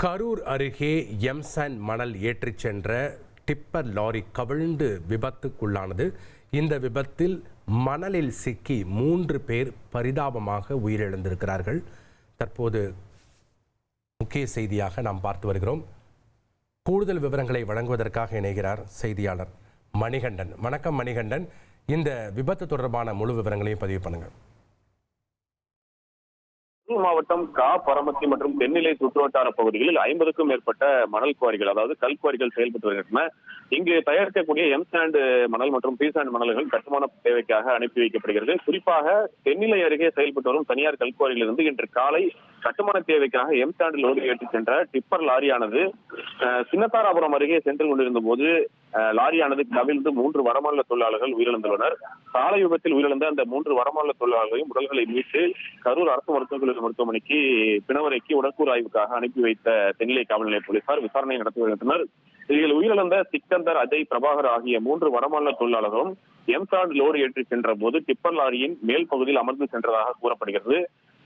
கரூர் அருகே எம்சாண்ட் மணல் ஏற்றிச் சென்ற டிப்பர் லாரி கவிழ்ந்து விபத்துக்குள்ளானது. இந்த விபத்தில் மணலில் சிக்கி 3 பேர் பரிதாபமாக உயிரிழந்திருக்கிறார்கள். தற்போது முக்கிய செய்தியாக நாம் பார்த்து வருகிறோம். கூடுதல் விவரங்களை வழங்குவதற்காக இணைகிறார் செய்தியாளர் மணிகண்டன். வணக்கம் மணிகண்டன், இந்த விபத்து தொடர்பான முழு விவரங்களையும் பதிவு பண்ணுங்க. மாவட்டம் பரமத்தி மற்றும் தென்னிலை சுற்றுவட்டார பகுதிகளில் 50க்கும் மேற்பட்ட மணல் குவாரிகள், அதாவது கல்குவாரிகள் செயல்பட்டு வருகின்றன. இங்கு தயாரிக்கக்கூடிய எம்சாண்ட் மணல் மற்றும் பீசாண்ட் மணல்கள் கட்டுமான தேவைக்காக அனுப்பி வைக்கப்படுகிறது. குறிப்பாக தென்னிலை அருகே செயல்பட்டு வரும் தனியார் கல்குவாரியிலிருந்து இன்று காலை கட்டுமான தேவைக்காக எம்சாண்ட் லோடு ஏற்றிச் சென்ற டிப்பர் லாரியானது சின்னத்தாராபுரம் அருகே சென்று கொண்டிருந்த போது லாரியானது கவிழ்ந்து 3 வடமாநில தொழிலாளர்கள் உயிரிழந்துள்ளனர். சாலை விபத்தில் உயிரிழந்த அந்த 3 வடமாநில தொழிலாளர்களையும் உடல்களை மீட்டு கரூர் அரசு மருத்துவமனைக்கு பிணவரைக்கு உடற்கூறு ஆய்வுக்காக அனுப்பி வைத்த தென்னிலை காவல் நிலைய போலீசார் விசாரணை நடத்தி வருகின்றனர். இதில் உயிரிழந்த சிக்கந்தர், அஜய், பிரபாகர் ஆகிய 3 வடமாநில தொழிலாளர்களும் எம்சாண்ட் லோடு ஏற்றி சென்ற போது டிப்பர் லாரியின் மேல் பகுதியில் அமர்ந்து சென்றதாக கூறப்படுகிறது.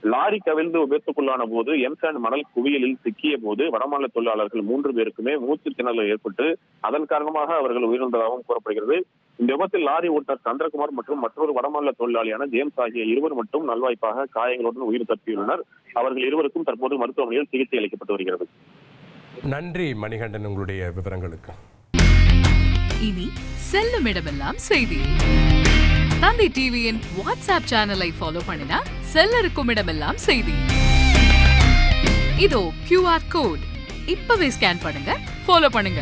லாரி கவிழ்ந்து விபத்துக்குள்ளான போது எம்சாண்ட் மணல் குவியலில் சிக்கிய போது வடமாநில தொழிலாளர்கள் 3 பேருக்குமே மூச்சு திணறல் ஏற்பட்டு அதன் காரணமாக அவர்கள் உயிரிழந்ததாகவும் கூறப்படுகிறது. இந்த விபத்தில் லாரி ஓட்டுநர் சந்திரகுமார் மற்றும் மற்றொரு வடமாநில தொழிலாளியான ஜேம்ஸ் ஆகிய 2 மட்டும் நல்வாய்ப்பாக காயங்களுடன் உயிர் தப்பியுள்ளனர். அவர்கள் 2 தற்போது மருத்துவமனையில் சிகிச்சை அளிக்கப்பட்டு வருகிறது. நன்றி மணிகண்டன், உங்களுடைய விவரங்களுக்கு. இனி செல்லும் இடமெல்லாம் செய்தி. தந்தை டிவியின் வாட்ஸ்அப் சேனலை ஃபாலோ பண்ணினா செல்ல இருக்கும் இடமெல்லாம் செய்தி. இதோ QR கோட், இப்பவே ஸ்கேன் பண்ணுங்க, ஃபாலோ பண்ணுங்க.